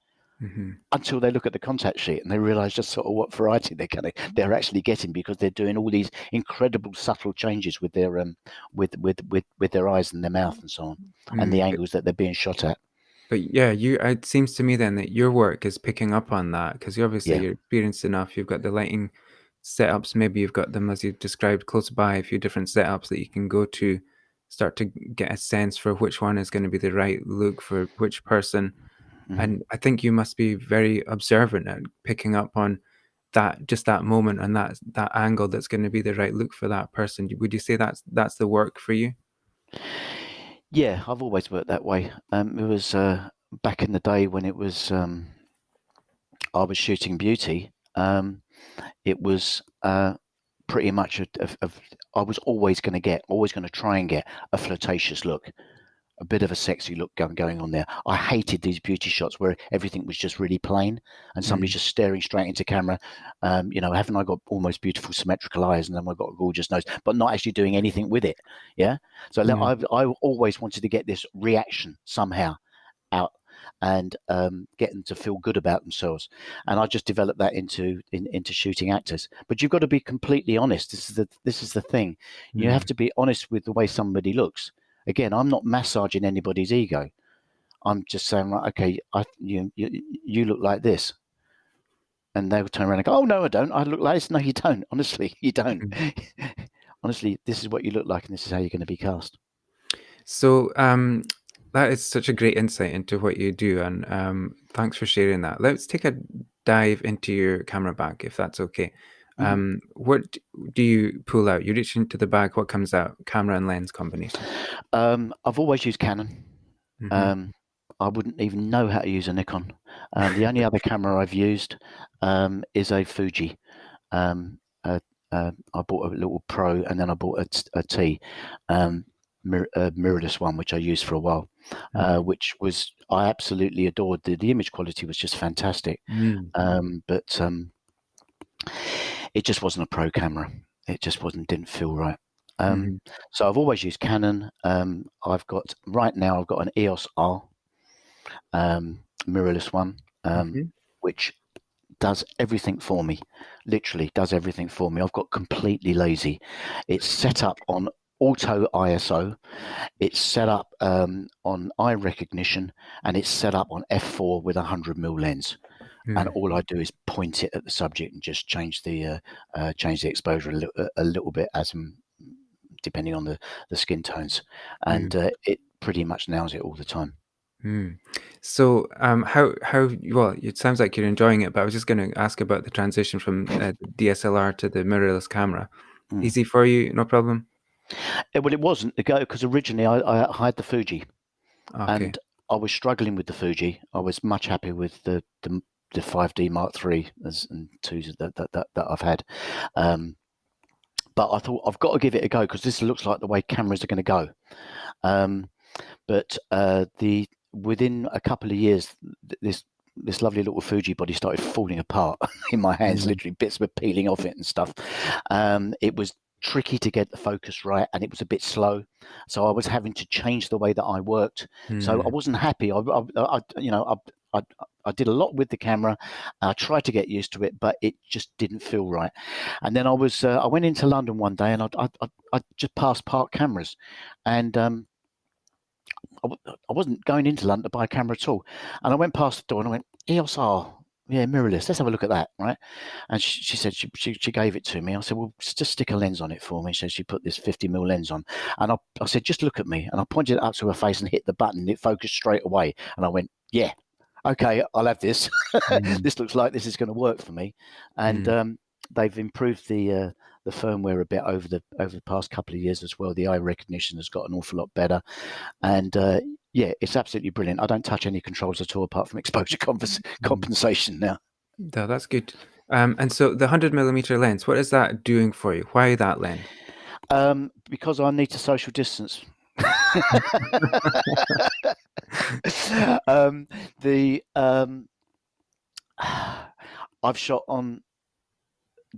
Until they look at the contact sheet and they realize just sort of what variety they're actually getting, because they're doing all these incredible subtle changes with their with their eyes and their mouth and so on, and the angles that they're being shot at. But yeah, it seems to me then that your work is picking up on that, because obviously Yeah. you're experienced enough. You've got the lighting setups. Maybe you've got them, as you've described, close by, a few different setups that you can go to, start to get a sense for which one is going to be the right look for which person. And I think you must be very observant at picking up on that, just that moment and that angle that's going to be the right look for that person. Would you say that's the work for you? Yeah, I've always worked that way. It was back in the day when it was I was shooting beauty. It was pretty much I was always going to try and get a flirtatious look, a bit of a sexy look going on there. I hated these beauty shots where everything was just really plain and somebody just staring straight into camera. Haven't I got almost beautiful symmetrical eyes, and then I've got a gorgeous nose, but not actually doing anything with it. Yeah. So I always wanted to get this reaction somehow out and get them to feel good about themselves. And I just developed that into shooting actors. But you've got to be completely honest. This is the thing. You have to be honest with the way somebody looks. Again, I'm not massaging anybody's ego. I'm just saying, right, okay, you look like this. And they'll turn around and go, oh, no, I don't. I look like this. No, you don't. Honestly, you don't. Honestly, this is what you look like, and this is how you're going to be cast. So that is such a great insight into what you do, and thanks for sharing that. Let's take a dive into your camera bag, if that's okay. What do you pull out? You reach into the bag, what comes out? Camera and lens combination? I've always used Canon. I wouldn't even know how to use a Nikon. The only other camera I've used is a Fuji. I bought a little Pro, and then I bought a T, mirrorless one, which I used for a while, which was, I absolutely adored. The image quality was just fantastic, but it just wasn't a pro camera. It just didn't feel right. So I've always used Canon. Right now I've got an EOS R, mirrorless one, which does everything for me. Literally does everything for me. I've got completely lazy. It's set up on auto ISO. It's set up on eye recognition, and it's set up on f4 with a 100mm lens. And all I do is point it at the subject and just change the exposure a little bit as depending on the skin tones, and it pretty much nails it all the time. So how well, it sounds like you're enjoying it, but I was just going to ask about the transition from DSLR to the mirrorless camera. Easy for you? No problem? Well, it wasn't the go, because originally I had the Fuji, and I was struggling with the Fuji. I was much happier with the 5D Mark III and 2s that I've had. But I thought, I've got to give it a go, because this looks like the way cameras are going to go. But within a couple of years, this lovely little Fuji body started falling apart in my hands. Literally, bits were peeling off it and stuff. It was tricky to get the focus right, and it was a bit slow, so I was having to change the way that I worked. So I wasn't happy. I did a lot with the camera. I tried to get used to it, but it just didn't feel right. And then I went into London one day, and I just passed parked cameras, and I wasn't going into London to buy a camera at all. And I went past the door and I went, EOS R, yeah, mirrorless. Let's have a look at that, right? And she said she gave it to me. I said, well, just stick a lens on it for me. So she put this 50mm lens on, and I said, just look at me. And I pointed it up to her face and hit the button. It focused straight away, and I went, yeah, okay, I'll have this. This looks like this is going to work for me. And they've improved the the firmware a bit over the past couple of years as well. The eye recognition has got an awful lot better, and yeah, it's absolutely brilliant. I don't touch any controls at all apart from exposure compensation now. No, that's good. And so the 100mm lens, what is that doing for you? Why that lens? Because I need to social distance. I've shot on,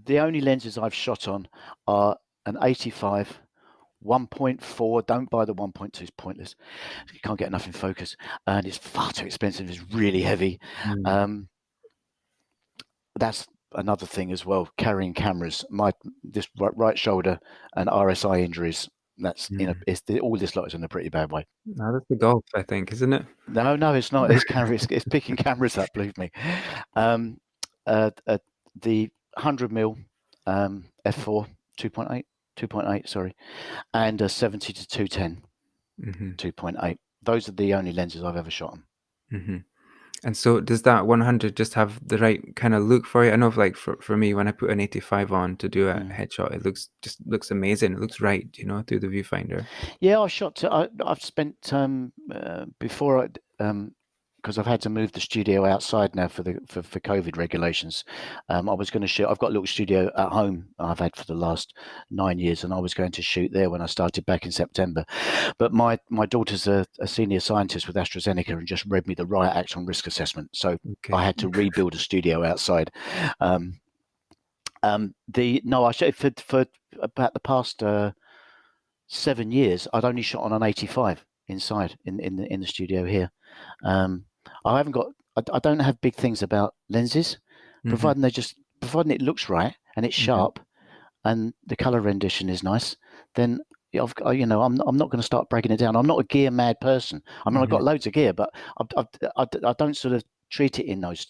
the only lenses I've shot on are an 85, 1.4. Don't buy the 1.2, it's pointless. You can't get enough in focus, and it's far too expensive. It's really heavy. That's another thing as well. Carrying cameras, this right shoulder and RSI injuries. That's all this lot is in a pretty bad way. No, that's the golf, I think, isn't it? No, it's not. It's cameras. It's picking cameras up. Believe me. The 100mm f4 2.8, sorry, and a 70 to 210 2.8. Those are the only lenses I've ever shot on. And so does that 100 just have the right kind of look for you? I know, like for me, when I put an 85 on to do a headshot, it looks amazing. It looks right, through the viewfinder. Yeah, I've spent before because I've had to move the studio outside now for COVID regulations. I was going to shoot. I've got a little studio at home I've had for the last 9 years, and I was going to shoot there when I started back in September. But my daughter's a senior scientist with AstraZeneca and just read me the riot act on risk assessment, so I had to rebuild a studio outside. I shot for about the past 7 years. I'd only shot on an 85 inside in the studio here. I don't have big things about lenses, providing it looks right and it's sharp, and the color rendition is nice. Then I'm not going to start breaking it down. I'm not a gear mad person. I mean, I've got loads of gear, but I don't sort of treat it in those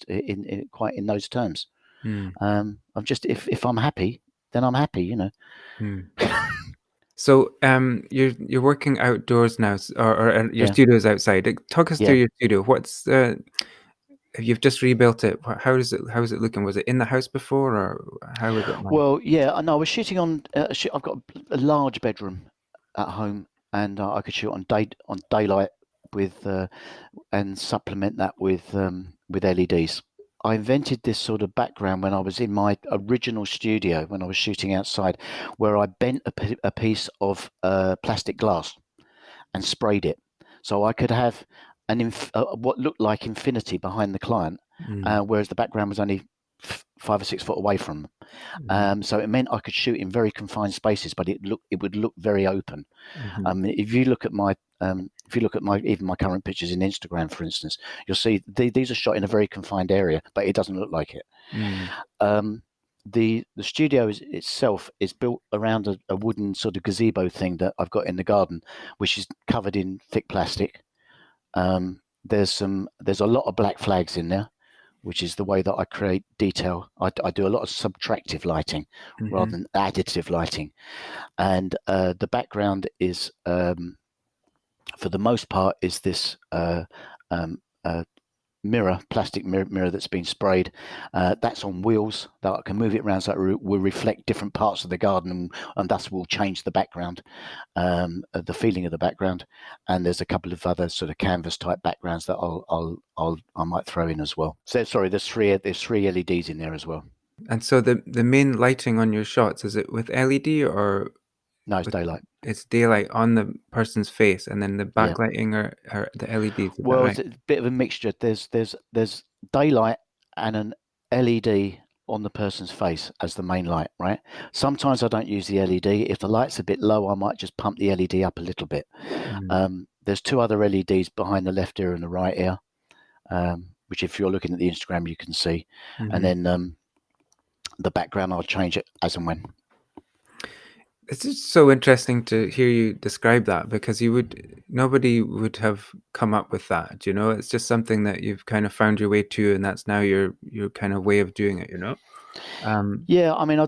terms. I'm just, if I'm happy, then I'm happy. So you're working outdoors now, or your studio's outside. Talk us through your studio. What's you've just rebuilt it. How is it looking? Was it in the house before, or how was it? Well, yeah, no, I was shooting on. I've got a large bedroom at home, and I could shoot on daylight with and supplement that with LEDs. I invented this sort of background when I was in my original studio, when I was shooting outside, where I bent a piece of plastic glass and sprayed it, so I could have what looked like infinity behind the client, whereas the background was only 5 or 6 foot away from them. So it meant I could shoot in very confined spaces, but it would look very open. If you look at my even my current pictures in Instagram, for instance, you'll see these are shot in a very confined area, but it doesn't look like it. The studio itself is built around a wooden sort of gazebo thing that I've got in the garden, which is covered in thick plastic. There's a lot of black flags in there, which is the way that I create detail. I do a lot of subtractive lighting rather than additive lighting, and the background is for the most part is this plastic mirror that's been sprayed. That's on wheels that I can move it around, so it will reflect different parts of the garden, and thus will change the background, the feeling of the background. And there's a couple of other sort of canvas type backgrounds that I might throw in as well. So sorry, there's three LEDs in there as well. And so the main lighting on your shots, is it with LED or? No, it's daylight. It's daylight on the person's face, and then the backlighting are the LEDs. Well, it's a bit of a mixture. There's daylight and an LED on the person's face as the main light, right? Sometimes I don't use the LED. If the light's a bit low, I might just pump the LED up a little bit. There's 2 other LEDs behind the left ear and the right ear, which if you're looking at the Instagram, you can see. And then the background, I'll change it as and when. It's just so interesting to hear you describe that, because nobody would have come up with that, It's just something that you've kind of found your way to, and that's now your kind of way of doing it, Yeah, I mean,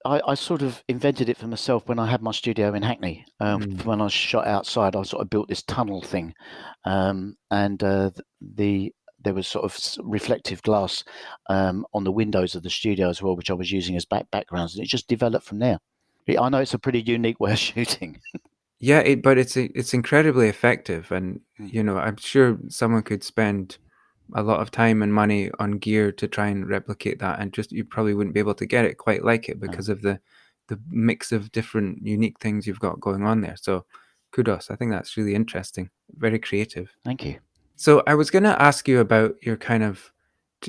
I sort of invented it for myself when I had my studio in Hackney. When I shot outside, I sort of built this tunnel thing, and the there was sort of reflective glass on the windows of the studio as well, which I was using as backgrounds, and it just developed from there. I know it's a pretty unique way of shooting. Yeah, but it's incredibly effective, and I'm sure someone could spend a lot of time and money on gear to try and replicate that, and just you probably wouldn't be able to get it quite like it because of the mix of different unique things you've got going on there. So kudos. I think that's really interesting. Very creative. Thank you. So I was going to ask you about your kind of,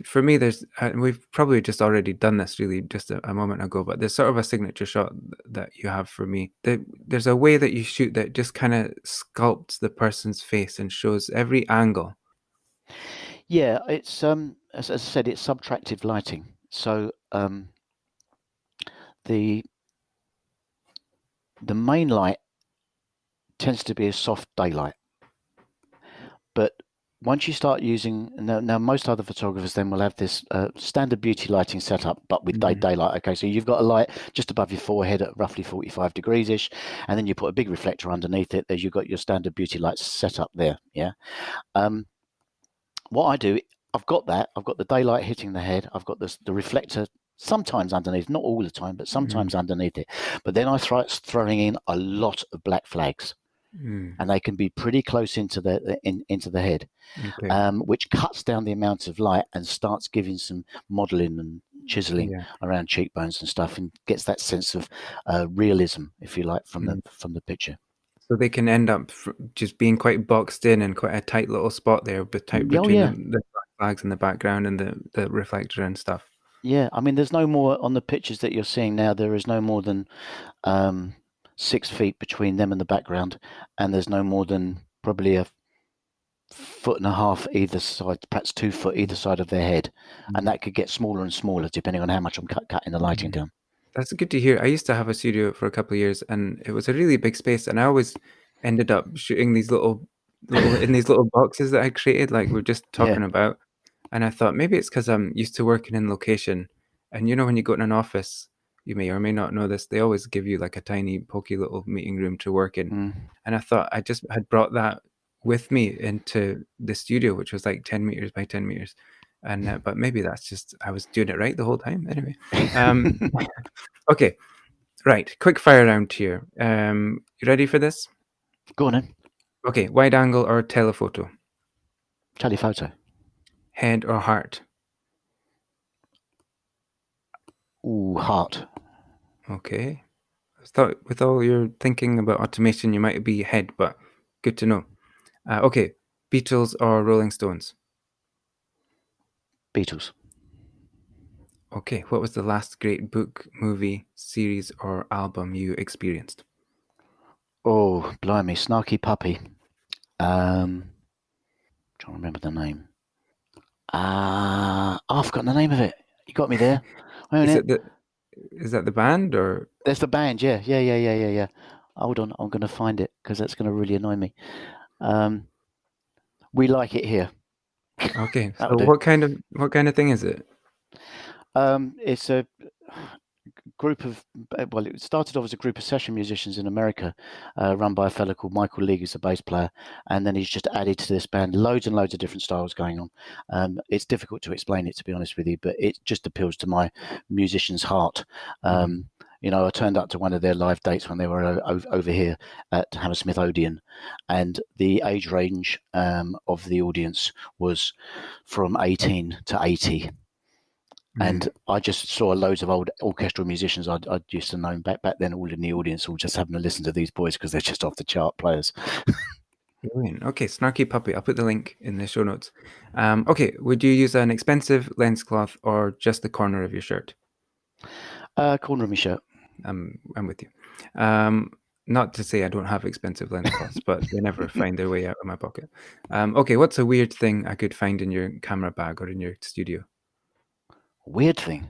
for me, there's, we've probably just already done this really just a moment ago, but there's sort of a signature shot that you have for me. There's a way that you shoot that just kind of sculpts the person's face and shows every angle. Yeah, it's as I said, it's subtractive lighting. So the main light tends to be a soft daylight, but once you start using now most other photographers then will have this standard beauty lighting setup, but with daylight. Okay, so you've got a light just above your forehead at roughly 45 degrees ish, and then you put a big reflector underneath it. There you've got your standard beauty lights set up there. Yeah. What I do, I've got the daylight hitting the head. I've got the reflector sometimes underneath, not all the time, but sometimes underneath it. But then I throwing in a lot of black flags. And they can be pretty close into the head, which cuts down the amount of light and starts giving some modeling and chiseling around cheekbones and stuff, and gets that sense of realism, if you like, from the picture. So they can end up just being quite boxed in and quite a tight little spot there between the flags in the background and the reflector and stuff. Yeah, I mean, there's no more on the pictures that you're seeing now. There is no more than 6 feet between them and the background, and there's no more than probably 1.5 foot either side, perhaps 2 foot either side of their head, and that could get smaller and smaller depending on how much I'm cutting the lighting down. That's good to hear. I used to have a studio for a couple of years, and it was a really big space, and I always ended up shooting these little in these little boxes that I created, like we're just talking about. And I thought maybe it's because I'm used to working in location, and when you go in an office, you may or may not know this, they always give you like a tiny pokey little meeting room to work in. And I thought I just had brought that with me into the studio, which was like 10 meters by 10 meters. And but maybe that's just I was doing it right the whole time. Anyway, okay, right. Quick fire round here. You ready for this? Go on then. Okay, wide angle or telephoto? Telephoto. Head or heart? Ooh, heart. Okay. I thought with all your thinking about automation, you might be head, but good to know. Okay, Beatles or Rolling Stones? Beatles. Okay, what was the last great book, movie, series, or album you experienced? Oh, blimey, Snarky Puppy. Trying to remember the name. I've forgotten the name of it. You got me there. Is that the band or? There's the band. Yeah. Hold on, I'm going to find it because that's going to really annoy me. We Like It Here. Okay, so what kind of thing is it? It's a group of, well, it started off as a group of session musicians in America, run by a fellow called Michael League, who's a bass player, and then he's just added to this band loads and loads of different styles going on. It's difficult to explain it, to be honest with you, but it just appeals to my musician's heart. I turned up to one of their live dates when they were over here at Hammersmith Odeon, and the age range of the audience was from 18 to 80. And I just saw loads of old orchestral musicians I used to know back then, all in the audience, all just having to listen to these boys because they're just off the chart players. Brilliant. Okay, Snarky Puppy. I'll put the link in the show notes. Okay, would you use an expensive lens cloth or just the corner of your shirt? Corner of my shirt. I'm with you. Not to say I don't have expensive lens cloths, but they never find their way out of my pocket. Okay, what's a weird thing I could find in your camera bag or in your studio? Weird thing?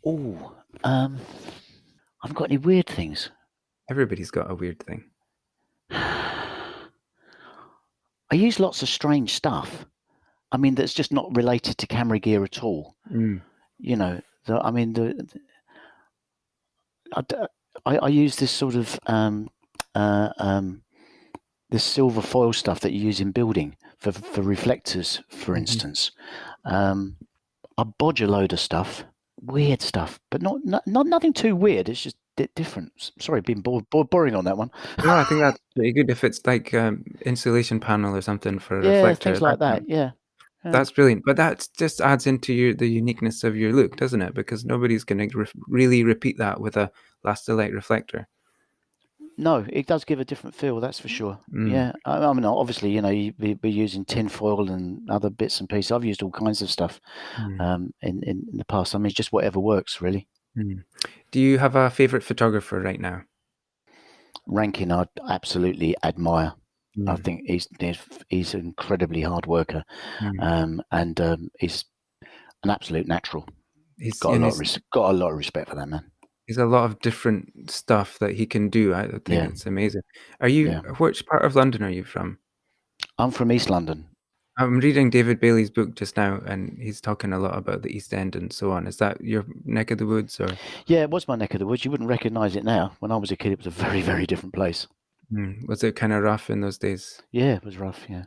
Oh, I haven't got any weird things. Everybody's got a weird thing. I use lots of strange stuff. I mean, that's just not related to camera gear at all. I use this sort of this silver foil stuff that you use in building for reflectors, for Mhm. instance. I bodge a load of stuff, weird stuff, but not nothing too weird. It's just different. Sorry, being boring on that one. No, I think that's pretty good if it's like insulation panel or something for a Yeah, reflector. things like that. Yeah. That's brilliant. But that just adds into the uniqueness of your look, doesn't it? Because nobody's going to really repeat that with a Lastilite reflector. No, it does give a different feel, that's for sure. Mm. Yeah, I mean, obviously, you'd be using tin foil and other bits and pieces. I've used all kinds of stuff in the past. I mean, it's just whatever works, really. Do you have a favorite photographer right now? Rankin, I absolutely admire. I think he's an incredibly hard worker, and he's an absolute natural. Got a lot of respect for that man. There's a lot of different stuff that he can do. I think it's amazing. Which part of London are you from? I'm from East London. I'm reading David Bailey's book just now, and he's talking a lot about the East End and so on. Is that your neck of the woods, or? Yeah, it was my neck of the woods. You wouldn't recognise it now. When I was a kid, it was a very, very different place. Was it kind of rough in those days? Yeah, it was rough. Yeah.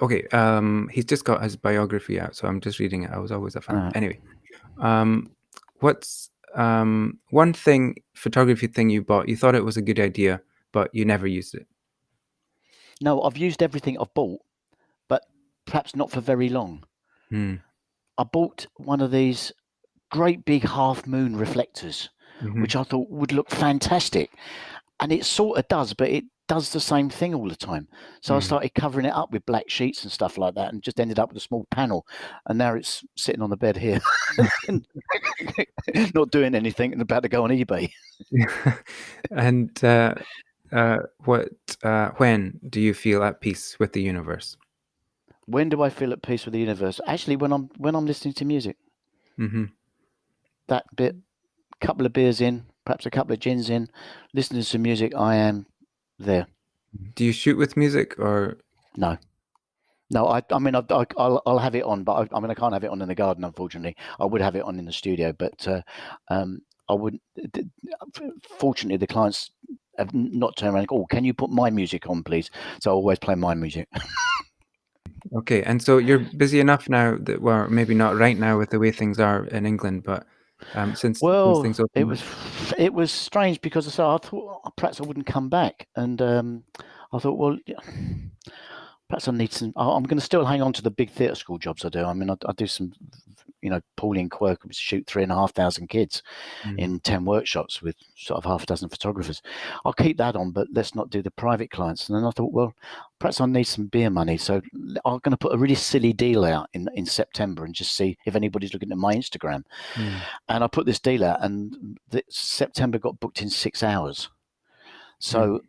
Okay. He's just got his biography out, so I'm just reading it. I was always a fan. Anyway, what's one photography thing you bought? You thought it was a good idea, but you never used it. No, I've used everything I've bought, but perhaps not for very long. I bought one of these great big half moon reflectors, which I thought would look fantastic. And it sort of does, but it does the same thing all the time. So I started covering it up with black sheets and stuff like that, and just ended up with a small panel. And now it's sitting on the bed here, not doing anything, and about to go on eBay. And when do you feel at peace with the universe? When do I feel at peace with the universe? Actually, when I'm listening to music. That bit, couple of beers in, perhaps a couple of gins in, listening to some music, I am there. Do you shoot with music or? No. I mean, I'll have it on, but I can't have it on in the garden, unfortunately. I would have it on in the studio, but I wouldn't. Fortunately, the clients have not turned around and go, "Oh, can you put my music on, please?" So I always play my music. Okay, and so you're busy enough now that, well, maybe not right now with the way things are in England, but since things open. It was strange because I thought perhaps I wouldn't come back, and I thought, well, perhaps I need some. I'm going to still hang on to the big theatre school jobs I do. I mean, I do some, Pauline Quirk, which shoot 3,500 kids in 10 workshops with sort of half a dozen photographers. I'll keep that on, but let's not do the private clients. And then I thought, well, perhaps I need some beer money, so I'm going to put a really silly deal out in September and just see if anybody's looking at my Instagram. And I put this deal out, and September got booked in 6 hours. So.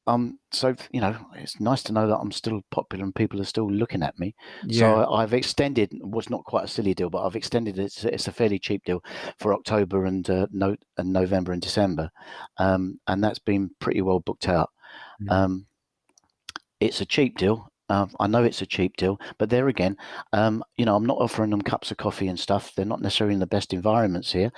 It's nice to know that I'm still popular and people are still looking at me. Yeah. So I've extended, was not quite a silly deal, but I've extended it. It's a fairly cheap deal for October and November and December. And that's been pretty well booked out. It's a cheap deal. I know it's a cheap deal, but there again, I'm not offering them cups of coffee and stuff. They're not necessarily in the best environments here.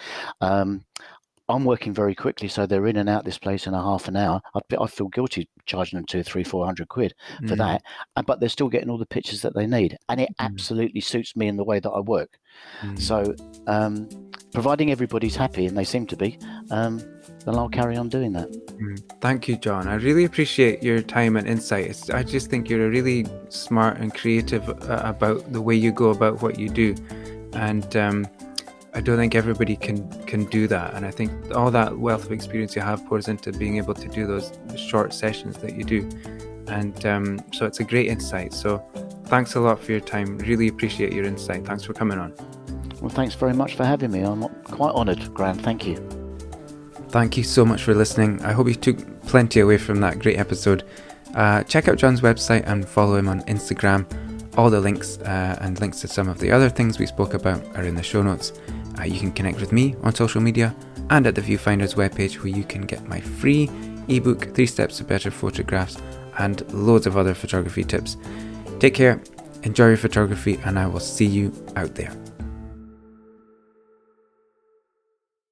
I'm working very quickly, so they're in and out this place in a half an hour. I feel guilty charging them 200, 300, 400 quid for that, but they're still getting all the pictures that they need, and it absolutely suits me in the way that I work. So, providing everybody's happy, and they seem to be, then I'll carry on doing that. Thank you, John. I really appreciate your time and insight. I just think you're a really smart and creative about the way you go about what you do, and I don't think everybody can do that, and I think all that wealth of experience you have pours into being able to do those short sessions that you do, and so it's a great insight. So thanks a lot for your time. Really appreciate your insight. Thanks for coming on. Well, thanks very much for having me. I'm quite honoured, Graham. Thank you. Thank you so much for listening. I hope you took plenty away from that great episode. Check out John's website and follow him on Instagram. All the links and links to some of the other things we spoke about are in the show notes. You can connect with me on social media and at the Viewfinders webpage, where you can get my free ebook 3 Steps to Better Photographs and loads of other photography tips. Take care, enjoy your photography, and I will see you out there.